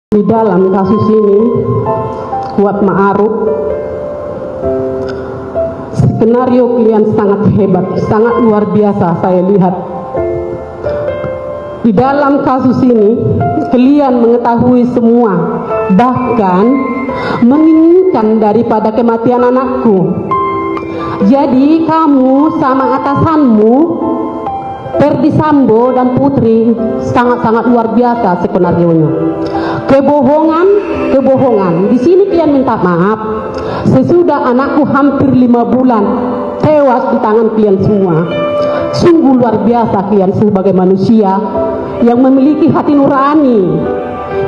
Di dalam kasus ini, Kuat Ma'ruf, skenario kalian sangat hebat, sangat luar biasa saya lihat. Di dalam kasus ini, kalian mengetahui semua, bahkan menginginkan daripada kematian anakku. Jadi kamu sama atasanmu, Ferdi Sambo dan Putri, sangat-sangat luar biasa skenarionya. Kebohongan. Di sini kalian minta maaf. Sesudah anakku hampir 5 bulan tewas di tangan kalian semua. Sungguh luar biasa kalian sebagai manusia yang memiliki hati nurani.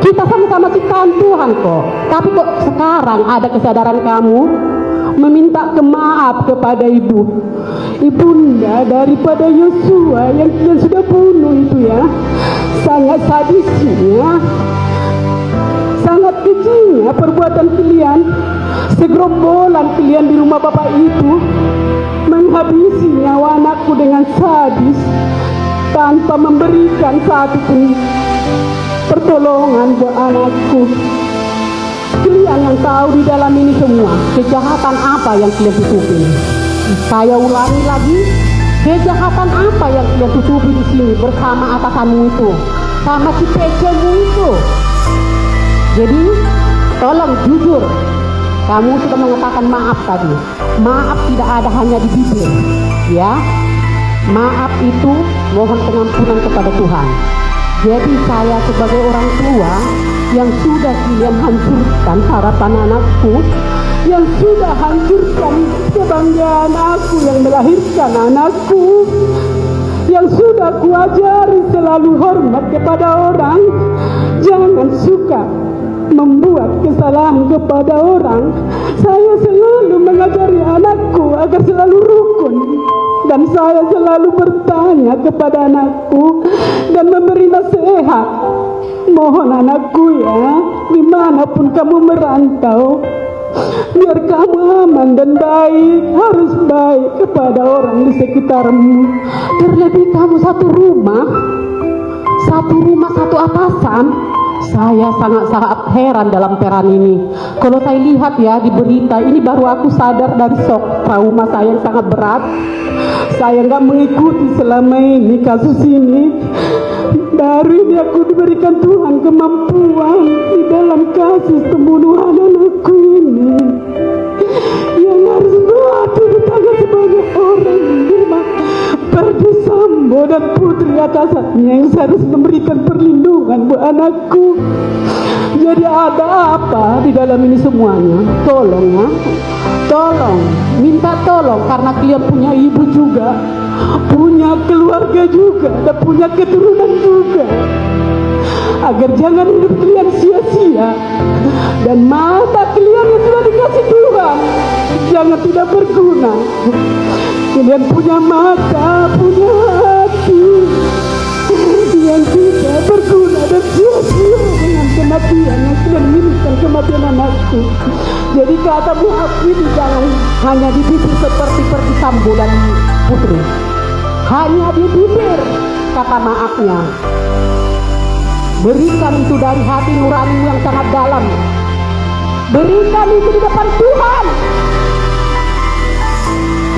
Kita sama-sama ciptaan Tuhan kok. Tapi kok sekarang ada kesadaran kamu meminta maaf kepada ibunda daripada Yosua yang kalian sudah bunuh itu ya. Sangat sadisnya, sangat kecilnya perbuatan kalian. Segerombolan kalian di rumah bapak itu menghabisi nyawa anakku dengan sadis tanpa memberikan satu pun pertolongan buat anakku. Kalian yang tahu di dalam ini semua kejahatan apa yang kalian tutupi. Saya ulangi lagi, kejahatan apa yang kalian tutupi di sini bersama atasanmu itu, sama si pecemu itu. Jadi tolong jujur, kamu sudah mengatakan maaf tadi. Maaf tidak ada hanya di bibir, ya. Maaf itu mohon pengampunan kepada Tuhan. Jadi saya sebagai orang tua yang sudah kalian hancurkan harapan anakku, yang sudah hancurkan kebanggaan aku yang melahirkan anakku, yang sudah kuajari selalu hormat kepada orang, jangan suka membuat kesalahan kepada orang. Saya selalu mengajari anakku agar selalu rukun, dan saya selalu bertanya kepada anakku dan memberi nasihat. Mohon anakku ya, dimanapun kamu merantau, biar kamu aman dan baik, harus baik kepada orang di sekitarmu. Terlebih kamu satu rumah, satu atasan. Saya sangat-sangat heran dalam peran ini. Kalau saya lihat ya di berita ini, baru aku sadar dari shock trauma saya yang sangat berat. Saya nggak mengikuti selama ini kasus ini. Baru ini aku diberikan Tuhan kemampuan di dalam kasus pembunuhan anakku ini, yang harus mati di tangan sebagai orang lima Ferdi Sambo dan Putri atasannya yang harus memberikan perlindungan buat anakku. Jadi ada apa di dalam ini semuanya? Tolong ya, tolong, minta tolong, karena kalian punya ibu juga, punya keluarga juga, dan punya keturunan juga, agar jangan hidup kalian sia-sia dan mata kalian yang sudah dikasih Tuhan jangan tidak berguna. Kalian punya mata, punya hati yang tidak berguna dan sia-sia dengan kematian yang sudah menginginkan kematian anakku. Jadi kata maaf ini jangan hanya di bibir seperti Ferdi Sambo dan Putri, hanya di bibir kata maafnya. Berikan itu dari hati nurani yang sangat dalam. Berikan itu di depan Tuhan.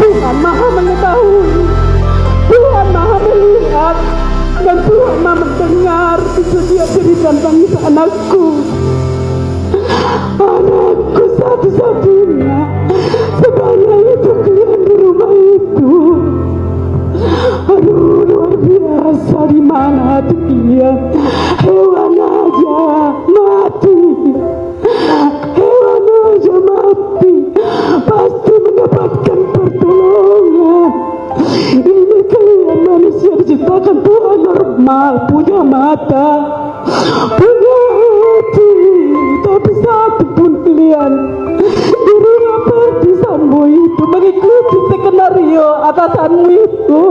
Tuhan maha mengetahui, Tuhan maha melihat, dan Tuhan maha mendengar di setiap cerita tangis anakku. Anakku satu-satunya, sebanyak itu kalian di rumah itu. Aduh, luar biasa. Di mana hati kalian? Hewan aja mati, hewan aja mati, pasti mendapatkan pertolongan. Ini kalian manusia diciptakan Tuhan normal, punya mata, punya hati, tapi satu pun kalian di rumah Ferdi Sambo itu mengikuti skenario atasanmu itu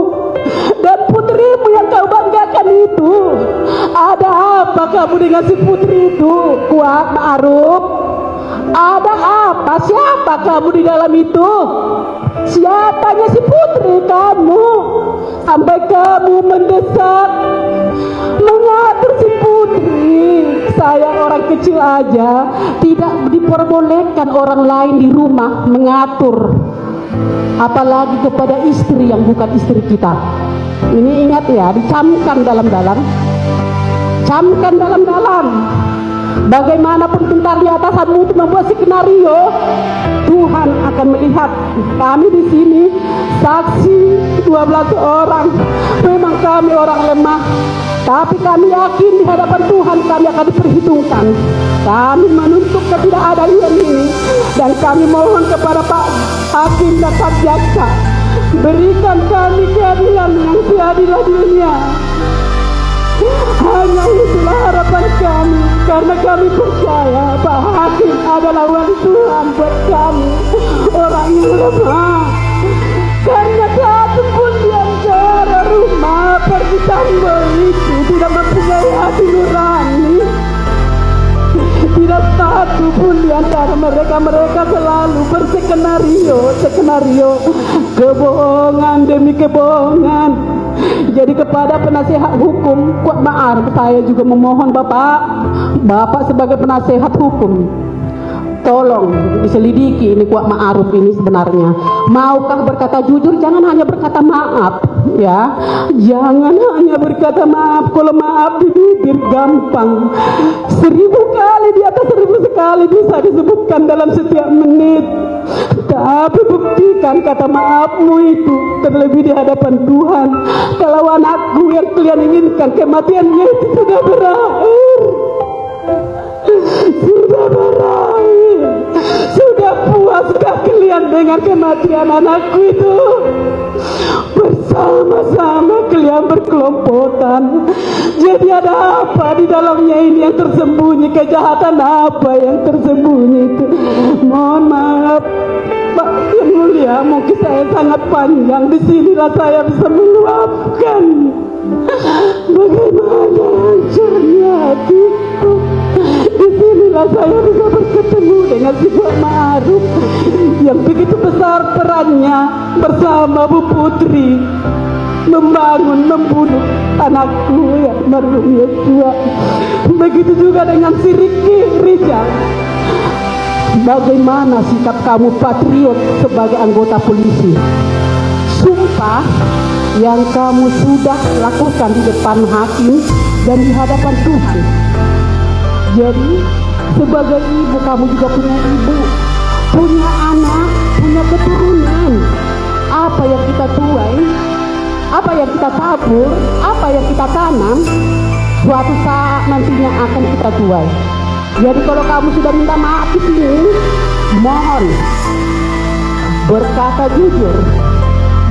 dan putrimu yang kau banggakan itu. Ada apa kamu dengan si Putri itu, Kuat Ma'ruf? Ada apa? Siapa kamu di dalam itu? Siapanya si Putri kamu sampai kamu mendesak mengatur si Putri saya orang kecil aja tidak diperbolehkan orang lain di rumah mengatur, apalagi kepada istri yang bukan istri kita. Ini ingat ya, dicamkan dalam-dalam, camkan dalam-dalam. Bagaimanapun pintarnya atasanmu untuk membuat skenario, Tuhan akan melihat. Kami di sini saksi 12 orang. Memang kami orang lemah, tapi kami yakin di hadapan Tuhan kami akan diperhitungkan. Kami menuntut ketidakadilan ini, dan kami mohon kepada Pak Hakim dan Pak Jaksa, berikan kami keadilan yang seadil-adilnya. Hanya itulah harapan kami, karena kami percaya Pak Hakim adalah wali Tuhan buat kami, orang yang lemah. Karena satu pun di antara rumah Perdisambo itu tidak mempunyai hati nurani. Tidak satu pun di antara mereka selalu berskenario kebohongan demi kebohongan. Jadi kepada penasihat hukum Kuat Ma'ruf, saya juga memohon Bapak sebagai penasihat hukum, tolong diselidiki ini Kuat Ma'ruf ini sebenarnya maukah berkata jujur. Jangan hanya berkata maaf ya, jangan hanya berkata maaf. Kalau maaf di bibir gampang, 1000 kali di atas 1000 sekali bisa disebutkan dalam setiap menit, tapi buktikan kata maafmu itu terlebih di hadapan Tuhan. Kalau anakku yang kalian inginkan kematiannya itu sudah berakhir, sudah puaskah kalian dengan kematian anakku itu? Bersama-sama kalian berkelompotan. Jadi ada apa di dalamnya ini yang tersembunyi? Kejahatan apa yang tersembunyi itu? Mohon maaf Pak yang mulia, mungkin saya sangat panjang. Disinilah saya bisa meluapkan bagaimana hancurnya hatiku. Disinilah saya bisa bertemu dengan si Kuat Ma'ruf yang begitu besar perannya bersama Bu Putri membangun, membunuh anakku ya merhum Yosua. Begitu juga dengan si Ricky Rijal. Bagaimana sikap kamu patriot sebagai anggota polisi? Sumpah yang kamu sudah lakukan di depan hakim dan di hadapan Tuhan. Jadi sebagai ibu, kamu juga punya ibu, punya anak, punya keturunan. Apa yang kita tuai, apa yang kita tabur, apa yang kita tanam, suatu saat nantinya akan kita tuai. Jadi kalau kamu sudah minta maaf di sini, mohon berkata jujur,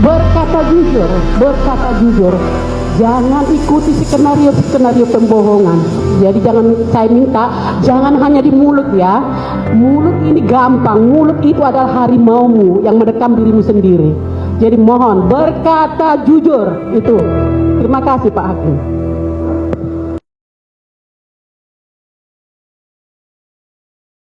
berkata jujur, berkata jujur. Jangan ikuti skenario pembohongan. Jadi jangan, saya minta jangan hanya di mulut ya. Mulut ini gampang, mulut itu adalah harimaumu yang mendekam dirimu sendiri. Jadi mohon berkata jujur itu. Terima kasih Pak Hakim.